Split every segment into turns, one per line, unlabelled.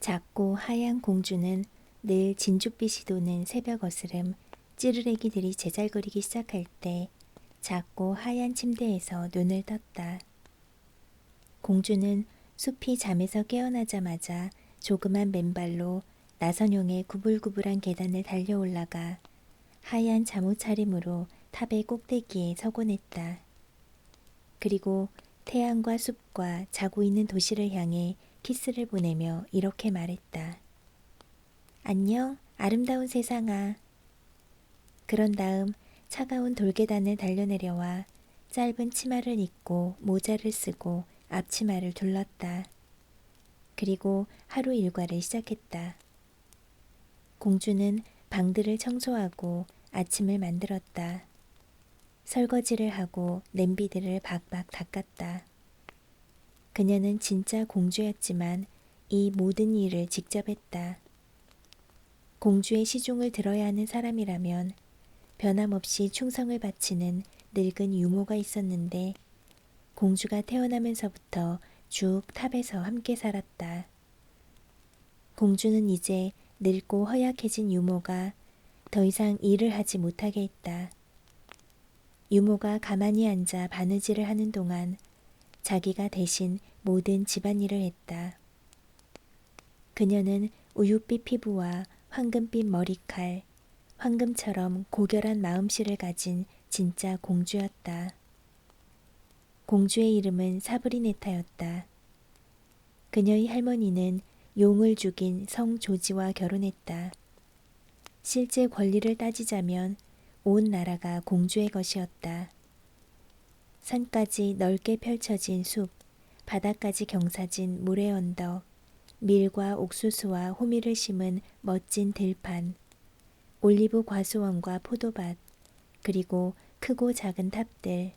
작고 하얀 공주는 늘 진주빛이 도는 새벽 어스름 찌르레기들이 제잘거리기 시작할 때 작고 하얀 침대에서 눈을 떴다. 공주는 숲이 잠에서 깨어나자마자 조그만 맨발로 나선용의 구불구불한 계단을 달려 올라가 하얀 잠옷 차림으로 탑의 꼭대기에 서곤 했다. 그리고 태양과 숲과 자고 있는 도시를 향해 키스를 보내며 이렇게 말했다. 안녕, 아름다운 세상아. 그런 다음 차가운 돌계단을 달려내려와 짧은 치마를 입고 모자를 쓰고 앞치마를 둘렀다. 그리고 하루 일과를 시작했다. 공주는 방들을 청소하고 아침을 만들었다. 설거지를 하고 냄비들을 박박 닦았다. 그녀는 진짜 공주였지만 이 모든 일을 직접 했다. 공주의 시중을 들어야 하는 사람이라면 변함없이 충성을 바치는 늙은 유모가 있었는데 공주가 태어나면서부터 쭉 탑에서 함께 살았다. 공주는 이제 늙고 허약해진 유모가 더 이상 일을 하지 못하게 했다. 유모가 가만히 앉아 바느질을 하는 동안 자기가 대신 모든 집안일을 했다. 그녀는 우윳빛 피부와 황금빛 머리칼, 황금처럼 고결한 마음씨를 가진 진짜 공주였다. 공주의 이름은 사브리네타였다. 그녀의 할머니는 용을 죽인 성 조지와 결혼했다. 실제 권리를 따지자면 온 나라가 공주의 것이었다. 산까지 넓게 펼쳐진 숲, 바다까지 경사진 모래 언덕, 밀과 옥수수와 호미를 심은 멋진 들판, 올리브 과수원과 포도밭, 그리고 크고 작은 탑들,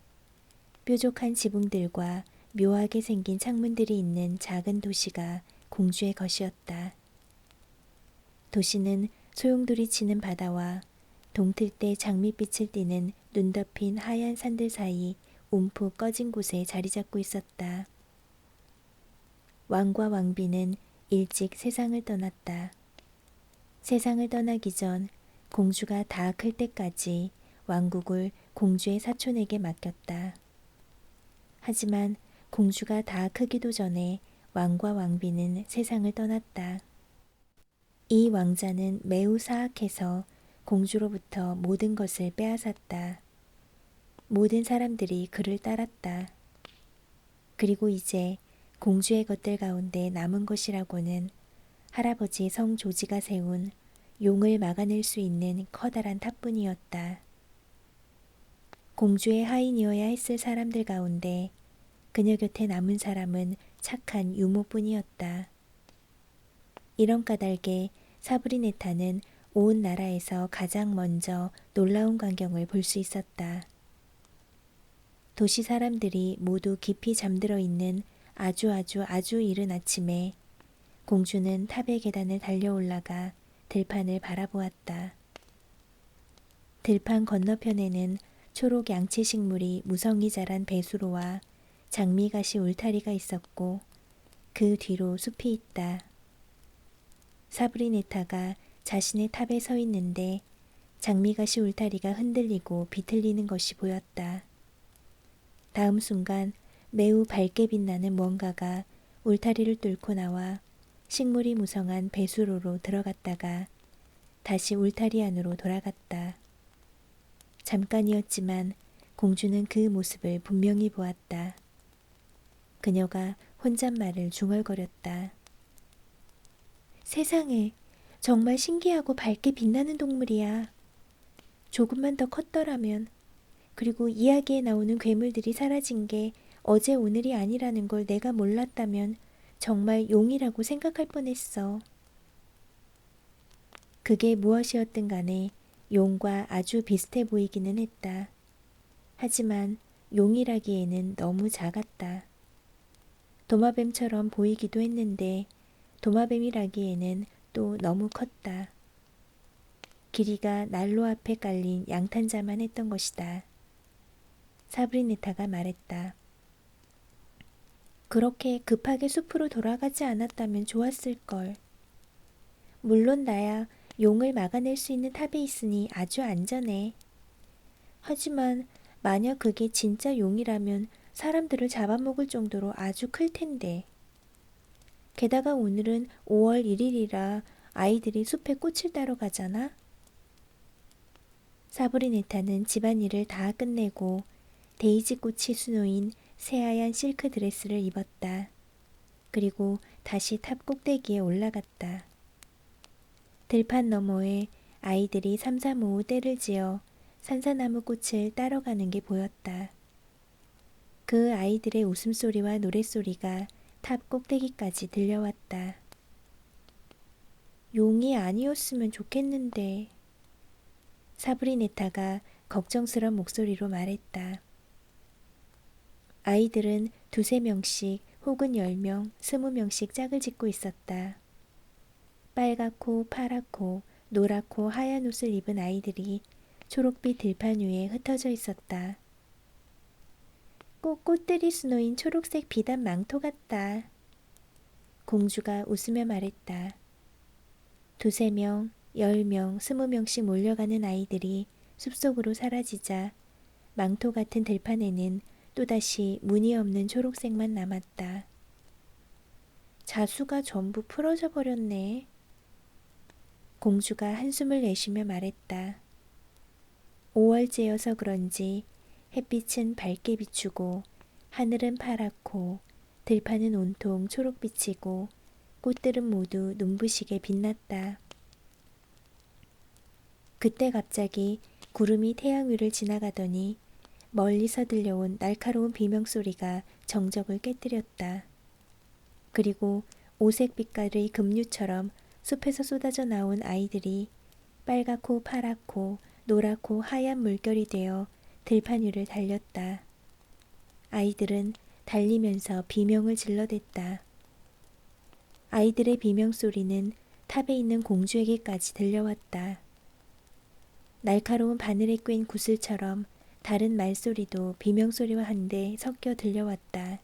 뾰족한 지붕들과 묘하게 생긴 창문들이 있는 작은 도시가 공주의 것이었다. 도시는 소용돌이 치는 바다와 동틀 때 장밋빛을 띠는 눈 덮인 하얀 산들 사이 움푹 꺼진 곳에 자리 잡고 있었다. 왕과 왕비는 일찍 세상을 떠났다. 세상을 떠나기 전 공주가 다 클 때까지 왕국을 공주의 사촌에게 맡겼다. 하지만 공주가 다 크기도 전에 왕과 왕비는 세상을 떠났다. 이 왕자는 매우 사악해서 공주로부터 모든 것을 빼앗았다. 모든 사람들이 그를 따랐다. 그리고 이제 공주의 것들 가운데 남은 것이라고는 할아버지 성 조지가 세운 용을 막아낼 수 있는 커다란 탑뿐이었다. 공주의 하인이어야 했을 사람들 가운데 그녀 곁에 남은 사람은 착한 유모뿐이었다. 이런 까닭에 사브리네타는 온 나라에서 가장 먼저 놀라운 광경을 볼 수 있었다. 도시 사람들이 모두 깊이 잠들어 있는 아주 이른 아침에 공주는 탑의 계단을 달려 올라가 들판을 바라보았다. 들판 건너편에는 초록 양치 식물이 무성히 자란 배수로와 장미가시 울타리가 있었고 그 뒤로 숲이 있다. 사브리네타가 자신의 탑에 서 있는데 장미가시 울타리가 흔들리고 비틀리는 것이 보였다. 다음 순간 매우 밝게 빛나는 무언가가 울타리를 뚫고 나와 식물이 무성한 배수로로 들어갔다가 다시 울타리 안으로 돌아갔다. 잠깐이었지만 공주는 그 모습을 분명히 보았다. 그녀가 혼잣말을 중얼거렸다. 세상에, 정말 신기하고 밝게 빛나는 동물이야. 조금만 더 컸더라면, 그리고 이야기에 나오는 괴물들이 사라진 게 어제 오늘이 아니라는 걸 내가 몰랐다면 정말 용이라고 생각할 뻔했어. 그게 무엇이었든 간에 용과 아주 비슷해 보이기는 했다. 하지만 용이라기에는 너무 작았다. 도마뱀처럼 보이기도 했는데 도마뱀이라기에는 또 너무 컸다. 길이가 난로 앞에 깔린 양탄자만 했던 것이다. 사브리네타가 말했다. 그렇게 급하게 숲으로 돌아가지 않았다면 좋았을걸. 물론 나야 용을 막아낼 수 있는 탑에 있으니 아주 안전해. 하지만 만약 그게 진짜 용이라면 사람들을 잡아먹을 정도로 아주 클 텐데. 게다가 오늘은 5월 1일이라 아이들이 숲에 꽃을 따러 가잖아. 사브리네타는 집안일을 다 끝내고 데이지 꽃이 수놓인 새하얀 실크 드레스를 입었다. 그리고 다시 탑 꼭대기에 올라갔다. 들판 너머에 아이들이 삼삼오오 떼를 지어 산사나무 꽃을 따러 가는 게 보였다. 그 아이들의 웃음소리와 노랫소리가 탑 꼭대기까지 들려왔다. 용이 아니었으면 좋겠는데. 사브리네타가 걱정스런 목소리로 말했다. 아이들은 2~3명씩 혹은 10명, 20명씩 짝을 짓고 있었다. 빨갛고 파랗고 노랗고 하얀 옷을 입은 아이들이 초록빛 들판 위에 흩어져 있었다. 꼭 꽃들이 수놓인 초록색 비단 망토 같다. 공주가 웃으며 말했다. 2~3명, 10명, 20명씩 몰려가는 아이들이 숲속으로 사라지자 망토 같은 들판에는 또다시 무늬 없는 초록색만 남았다. 자수가 전부 풀어져 버렸네. 공주가 한숨을 내쉬며 말했다. 5월째여서 그런지 햇빛은 밝게 비추고 하늘은 파랗고 들판은 온통 초록빛이고 꽃들은 모두 눈부시게 빛났다. 그때 갑자기 구름이 태양 위를 지나가더니 멀리서 들려온 날카로운 비명소리가 정적을 깨뜨렸다. 그리고 오색 빛깔의 급류처럼 숲에서 쏟아져 나온 아이들이 빨갛고 파랗고 노랗고 하얀 물결이 되어 들판 위를 달렸다. 아이들은 달리면서 비명을 질러댔다. 아이들의 비명소리는 탑에 있는 공주에게까지 들려왔다. 날카로운 바늘에 꿰인 구슬처럼 다른 말소리도 비명소리와 한데 섞여 들려왔다.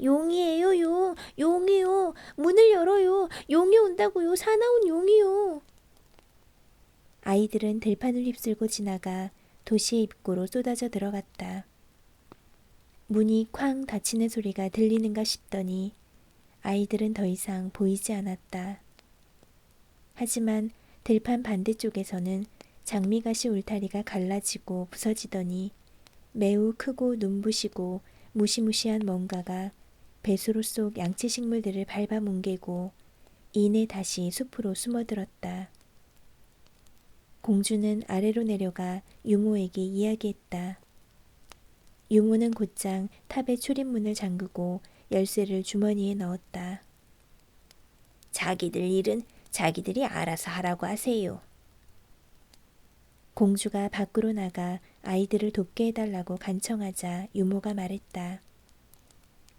용이에요, 용! 용이요! 문을 열어요! 용이 온다고요! 사나운 용이요! 아이들은 들판을 휩쓸고 지나가 도시의 입구로 쏟아져 들어갔다. 문이 쾅 닫히는 소리가 들리는가 싶더니 아이들은 더 이상 보이지 않았다. 하지만 들판 반대쪽에서는 장미가시 울타리가 갈라지고 부서지더니 매우 크고 눈부시고 무시무시한 뭔가가 배수로 속 양치식물들을 밟아 뭉개고 이내 다시 숲으로 숨어들었다. 공주는 아래로 내려가 유모에게 이야기했다. 유모는 곧장 탑의 출입문을 잠그고 열쇠를 주머니에 넣었다. 자기들 일은 자기들이 알아서 하라고 하세요. 공주가 밖으로 나가 아이들을 돕게 해달라고 간청하자 유모가 말했다.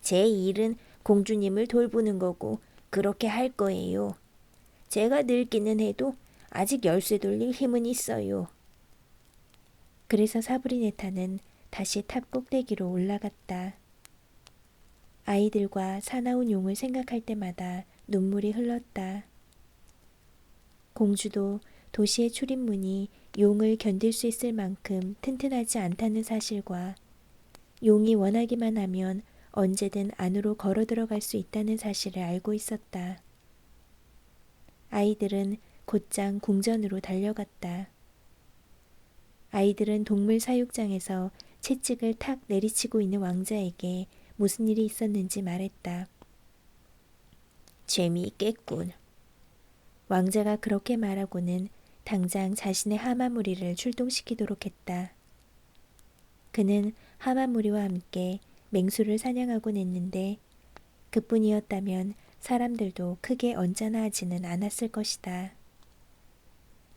제 일은 공주님을 돌보는 거고 그렇게 할 거예요. 제가 늙기는 해도 아직 열쇠 돌릴 힘은 있어요. 그래서 사브리네타는 다시 탑 꼭대기로 올라갔다. 아이들과 사나운 용을 생각할 때마다 눈물이 흘렀다. 공주도 도시의 출입문이 용을 견딜 수 있을 만큼 튼튼하지 않다는 사실과 용이 원하기만 하면 언제든 안으로 걸어 들어갈 수 있다는 사실을 알고 있었다. 아이들은 곧장 궁전으로 달려갔다. 아이들은 동물 사육장에서 채찍을 탁 내리치고 있는 왕자에게 무슨 일이 있었는지 말했다. 재미있겠군. 왕자가 그렇게 말하고는 당장 자신의 하마무리를 출동시키도록 했다. 그는 하마무리와 함께 맹수를 사냥하곤 했는데 그뿐이었다면 사람들도 크게 언짢아하지는 않았을 것이다.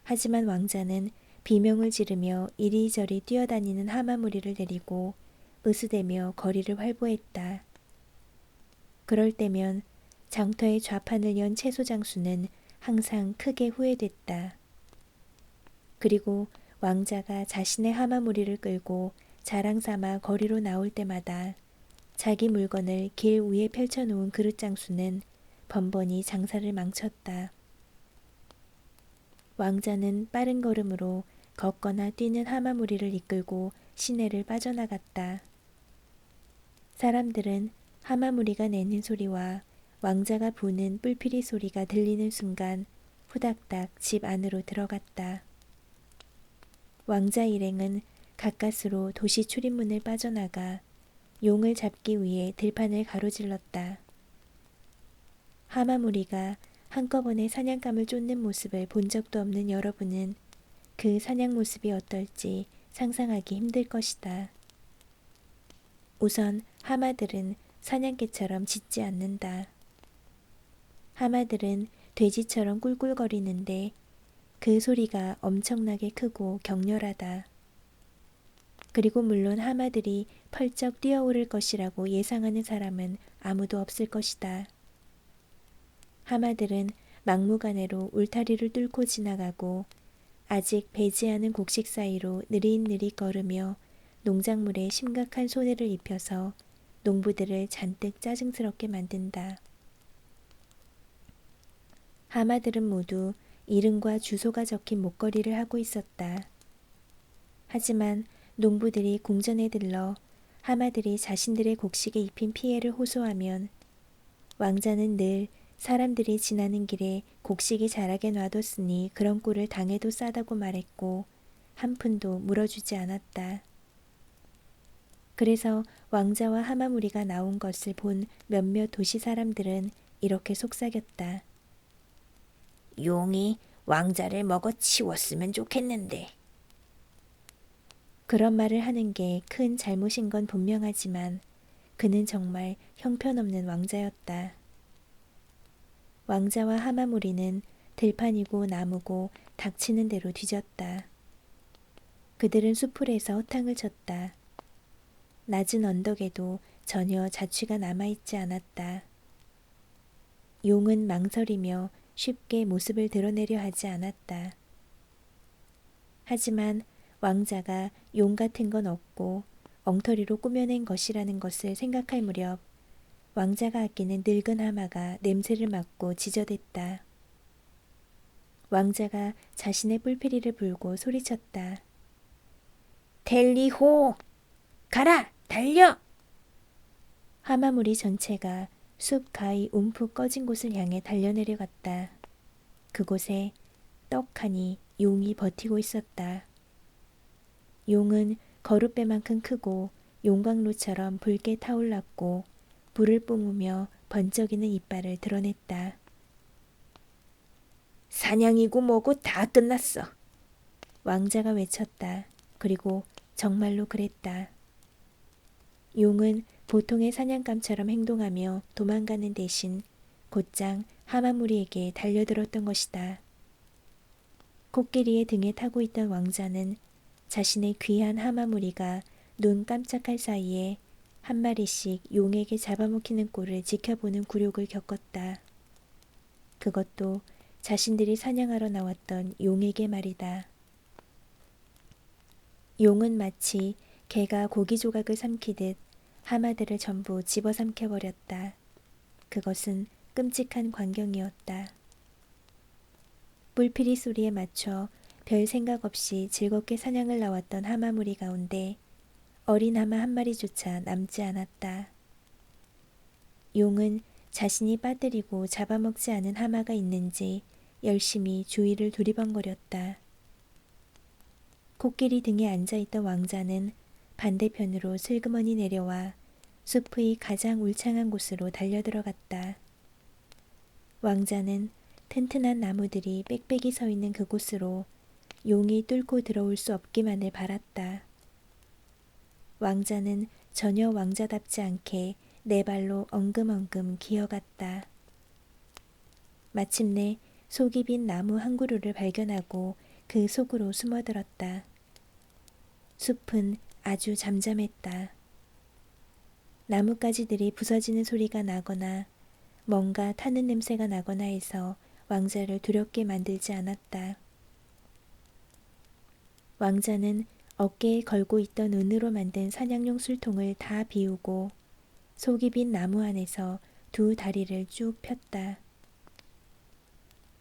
하지만 왕자는 비명을 지르며 이리저리 뛰어다니는 하마무리를 데리고 으스대며 거리를 활보했다. 그럴 때면 장터의 좌판을 연 채소 장수는 항상 크게 후회됐다. 그리고 왕자가 자신의 하마무리를 끌고 자랑 삼아 거리로 나올 때마다 자기 물건을 길 위에 펼쳐놓은 그릇 장수는 번번이 장사를 망쳤다. 왕자는 빠른 걸음으로 걷거나 뛰는 하마무리를 이끌고 시내를 빠져나갔다. 사람들은 하마무리가 내는 소리와 왕자가 부는 뿔피리 소리가 들리는 순간 후닥닥 집 안으로 들어갔다. 왕자 일행은 가까스로 도시 출입문을 빠져나가 용을 잡기 위해 들판을 가로질렀다. 하마무리가 한꺼번에 사냥감을 쫓는 모습을 본 적도 없는 여러분은 그 사냥 모습이 어떨지 상상하기 힘들 것이다. 우선 하마들은 사냥개처럼 짖지 않는다. 하마들은 돼지처럼 꿀꿀거리는데 그 소리가 엄청나게 크고 격렬하다. 그리고 물론 하마들이 펄쩍 뛰어오를 것이라고 예상하는 사람은 아무도 없을 것이다. 하마들은 막무가내로 울타리를 뚫고 지나가고 아직 배지 않은 곡식 사이로 느릿느릿 걸으며 농작물에 심각한 손해를 입혀서 농부들을 잔뜩 짜증스럽게 만든다. 하마들은 모두 이름과 주소가 적힌 목걸이를 하고 있었다. 하지만 농부들이 궁전에 들러 하마들이 자신들의 곡식에 입힌 피해를 호소하면 왕자는 늘 사람들이 지나는 길에 곡식이 자라게 놔뒀으니 그런 꼴을 당해도 싸다고 말했고 한 푼도 물어주지 않았다. 그래서 왕자와 하마무리가 나온 것을 본 몇몇 도시 사람들은 이렇게 속삭였다. 용이 왕자를 먹어치웠으면 좋겠는데. 그런 말을 하는 게 큰 잘못인 건 분명하지만 그는 정말 형편없는 왕자였다. 왕자와 하마무리는 들판이고 나무고 닥치는 대로 뒤졌다. 그들은 수풀에서 허탕을 쳤다. 낮은 언덕에도 전혀 자취가 남아있지 않았다. 용은 망설이며 쉽게 모습을 드러내려 하지 않았다. 하지만 왕자가 용 같은 건 없고 엉터리로 꾸며낸 것이라는 것을 생각할 무렵 왕자가 아끼는 늙은 하마가 냄새를 맡고 지저댔다. 왕자가 자신의 뿔피리를 불고 소리쳤다. 델리호! 가라! 달려! 하마무리 전체가 숲 가히 움푹 꺼진 곳을 향해 달려내려갔다. 그곳에 떡하니 용이 버티고 있었다. 용은 거룻배만큼 크고 용광로처럼 붉게 타올랐고 불을 뿜으며 번쩍이는 이빨을 드러냈다. 사냥이고 뭐고 다 끝났어. 왕자가 외쳤다. 그리고 정말로 그랬다. 용은 보통의 사냥감처럼 행동하며 도망가는 대신 곧장 하마무리에게 달려들었던 것이다. 코끼리의 등에 타고 있던 왕자는 자신의 귀한 하마무리가 눈 깜짝할 사이에 한 마리씩 용에게 잡아먹히는 꼴을 지켜보는 굴욕을 겪었다. 그것도 자신들이 사냥하러 나왔던 용에게 말이다. 용은 마치 개가 고기 조각을 삼키듯 하마들을 전부 집어삼켜버렸다. 그것은 끔찍한 광경이었다. 뿔피리 소리에 맞춰 별 생각 없이 즐겁게 사냥을 나왔던 하마무리 가운데 어린 하마 한 마리조차 남지 않았다. 용은 자신이 빠뜨리고 잡아먹지 않은 하마가 있는지 열심히 주위를 두리번거렸다. 코끼리 등에 앉아있던 왕자는 반대편으로 슬그머니 내려와 숲의 가장 울창한 곳으로 달려들어갔다. 왕자는 튼튼한 나무들이 빽빽이 서 있는 그곳으로 용이 뚫고 들어올 수 없기만을 바랐다. 왕자는 전혀 왕자답지 않게 네 발로 엉금엉금 기어갔다. 마침내 속이 빈 나무 한 그루를 발견하고 그 속으로 숨어들었다. 숲은 아주 잠잠했다. 나뭇가지들이 부서지는 소리가 나거나 뭔가 타는 냄새가 나거나 해서 왕자를 두렵게 만들지 않았다. 왕자는 어깨에 걸고 있던 은으로 만든 사냥용 술통을 다 비우고 속이 빈 나무 안에서 두 다리를 쭉 폈다.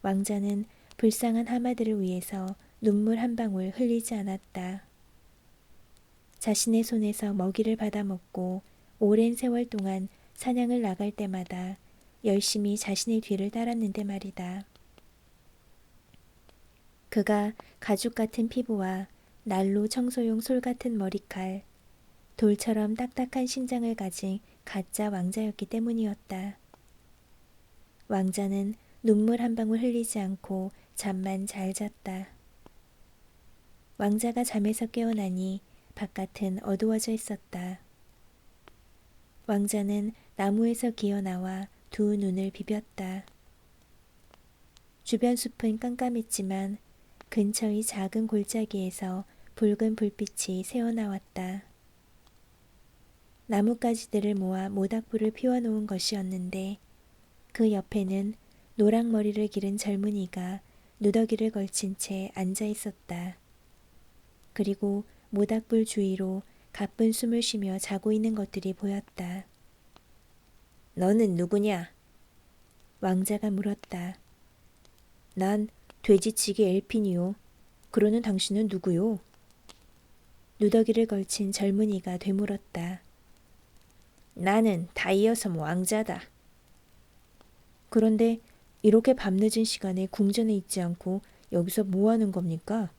왕자는 불쌍한 하마들을 위해서 눈물 한 방울 흘리지 않았다. 자신의 손에서 먹이를 받아먹고 오랜 세월 동안 사냥을 나갈 때마다 열심히 자신의 뒤를 따랐는데 말이다. 그가 가죽 같은 피부와 난로 청소용 솔 같은 머리칼, 돌처럼 딱딱한 심장을 가진 가짜 왕자였기 때문이었다. 왕자는 눈물 한 방울 흘리지 않고 잠만 잘 잤다. 왕자가 잠에서 깨어나니 바깥은 어두워져 있었다. 왕자는 나무에서 기어나와 두 눈을 비볐다. 주변 숲은 깜깜했지만 근처의 작은 골짜기에서 붉은 불빛이 새어나왔다. 나뭇가지들을 모아 모닥불을 피워놓은 것이었는데 그 옆에는 노랑머리를 기른 젊은이가 누더기를 걸친 채 앉아 있었다. 그리고 모닥불 주위로 가쁜 숨을 쉬며 자고 있는 것들이 보였다. 너는 누구냐? 왕자가 물었다. 난 돼지치기 엘핀이요. 그러는 당신은 누구요? 누더기를 걸친 젊은이가 되물었다. 나는 다이어섬 왕자다. 그런데 이렇게 밤늦은 시간에 궁전에 있지 않고 여기서 뭐 하는 겁니까?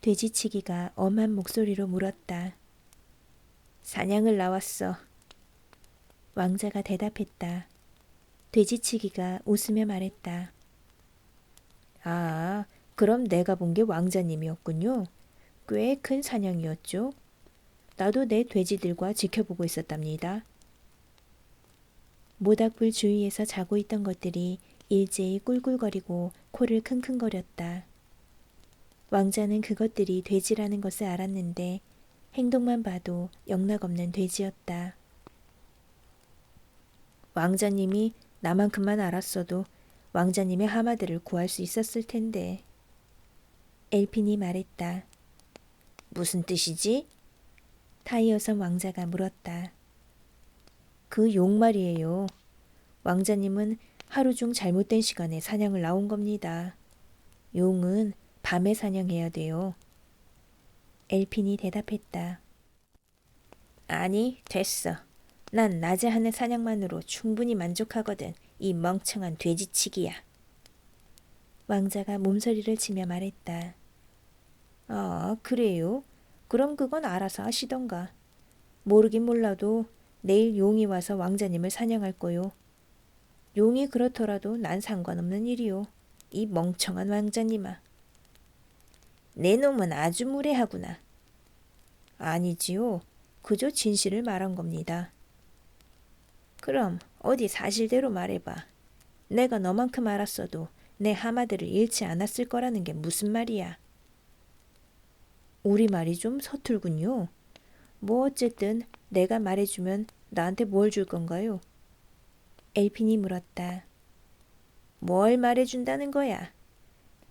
돼지치기가 엄한 목소리로 물었다. 사냥을 나왔어. 왕자가 대답했다. 돼지치기가 웃으며 말했다. 아, 그럼 내가 본 게 왕자님이었군요. 꽤 큰 사냥이었죠. 나도 내 돼지들과 지켜보고 있었답니다. 모닥불 주위에서 자고 있던 것들이 일제히 꿀꿀거리고 코를 킁킁거렸다. 왕자는 그것들이 돼지라는 것을 알았는데 행동만 봐도 영락없는 돼지였다. 왕자님이 나만큼만 알았어도 왕자님의 하마들을 구할 수 있었을 텐데. 엘핀이 말했다. 무슨 뜻이지? 타이어섬 왕자가 물었다. 그 용 말이에요. 왕자님은 하루 중 잘못된 시간에 사냥을 나온 겁니다. 용은 밤에 사냥해야 돼요. 엘핀이 대답했다. 아니, 됐어. 난 낮에 하는 사냥만으로 충분히 만족하거든. 이 멍청한 돼지치기야. 왕자가 몸서리를 치며 말했다. 아, 그래요? 그럼 그건 알아서 하시던가. 모르긴 몰라도 내일 용이 와서 왕자님을 사냥할 거요. 용이 그렇더라도 난 상관없는 일이요. 이 멍청한 왕자님아. 내 놈은 아주 무례하구나. 아니지요. 그저 진실을 말한 겁니다. 그럼 어디 사실대로 말해봐. 내가 너만큼 알았어도 내 하마들을 잃지 않았을 거라는 게 무슨 말이야. 우리 말이 좀 서툴군요. 뭐 어쨌든 내가 말해주면 나한테 뭘 줄 건가요? 엘핀이 물었다. 뭘 말해준다는 거야?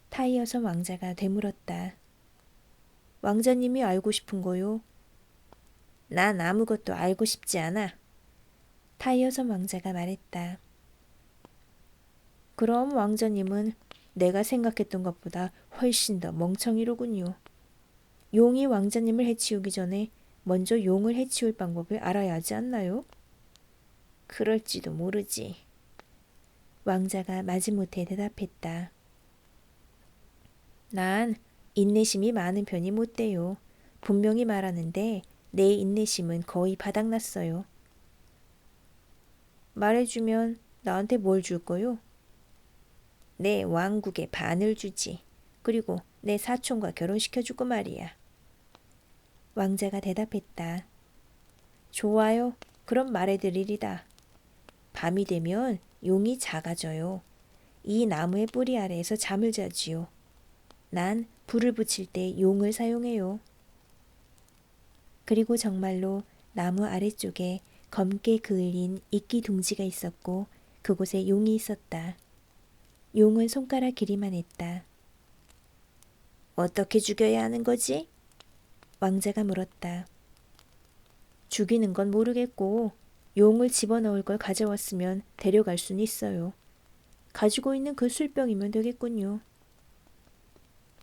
타이어섬 왕자가 되물었다. 왕자님이 알고 싶은 거요. 난 아무것도 알고 싶지 않아. 타이어섬 왕자가 말했다. 그럼 왕자님은 내가 생각했던 것보다 훨씬 더 멍청이로군요. 용이 왕자님을 해치우기 전에 먼저 용을 해치울 방법을 알아야 하지 않나요? 그럴지도 모르지. 왕자가 마지못해 대답했다. 난 인내심이 많은 편이 못 돼요. 분명히 말하는데 내 인내심은 거의 바닥났어요. 말해주면 나한테 뭘 줄 거요? 내 왕국의 반을 주지. 그리고 내 사촌과 결혼시켜주고 말이야. 왕자가 대답했다. 좋아요. 그럼 말해드리리다. 밤이 되면 용이 작아져요. 이 나무의 뿌리 아래에서 잠을 자지요. 난 불을 붙일 때 용을 사용해요. 그리고 정말로 나무 아래쪽에 검게 그을린 이끼 둥지가 있었고 그곳에 용이 있었다. 용은 손가락 길이만 했다. 어떻게 죽여야 하는 거지? 왕자가 물었다. 죽이는 건 모르겠고 용을 집어넣을 걸 가져왔으면 데려갈 수는 있어요. 가지고 있는 그 술병이면 되겠군요.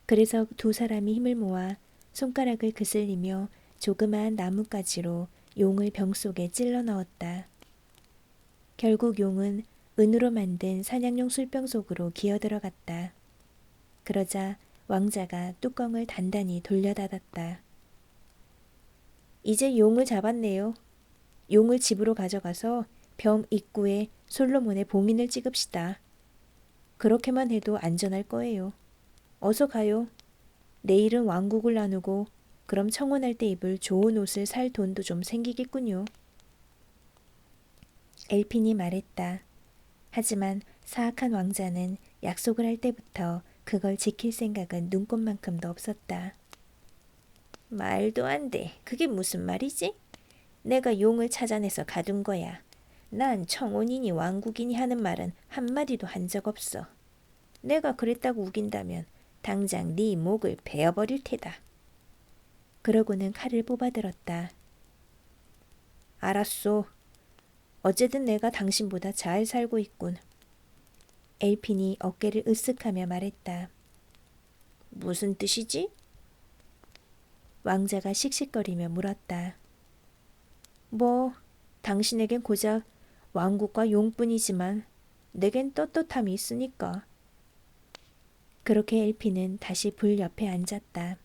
그래서 두 사람이 힘을 모아 손가락을 그슬리며 조그마한 나뭇가지로 용을 병 속에 찔러 넣었다. 결국 용은 은으로 만든 사냥용 술병 속으로 기어 들어갔다. 그러자 왕자가 뚜껑을 단단히 돌려 닫았다. 이제 용을 잡았네요. 용을 집으로 가져가서 병 입구에 솔로몬의 봉인을 찍읍시다. 그렇게만 해도 안전할 거예요. 어서 가요. 내일은 왕국을 나누고 그럼 청혼할 때 입을 좋은 옷을 살 돈도 좀 생기겠군요. 엘핀이 말했다. 하지만 사악한 왕자는 약속을 할 때부터 그걸 지킬 생각은 눈꼽만큼도 없었다. 말도 안 돼. 그게 무슨 말이지? 내가 용을 찾아내서 가둔 거야. 난 청혼이니 왕국이니 하는 말은 한마디도 한 적 없어. 내가 그랬다고 우긴다면 당장 네 목을 베어버릴 테다. 그러고는 칼을 뽑아들었다. 알았소. 어쨌든 내가 당신보다 잘 살고 있군. 엘핀이 어깨를 으쓱하며 말했다. 무슨 뜻이지? 왕자가 씩씩거리며 물었다. 뭐, 당신에겐 고작 왕국과 용뿐이지만 내겐 떳떳함이 있으니까. 그렇게 엘핀은 다시 불 옆에 앉았다.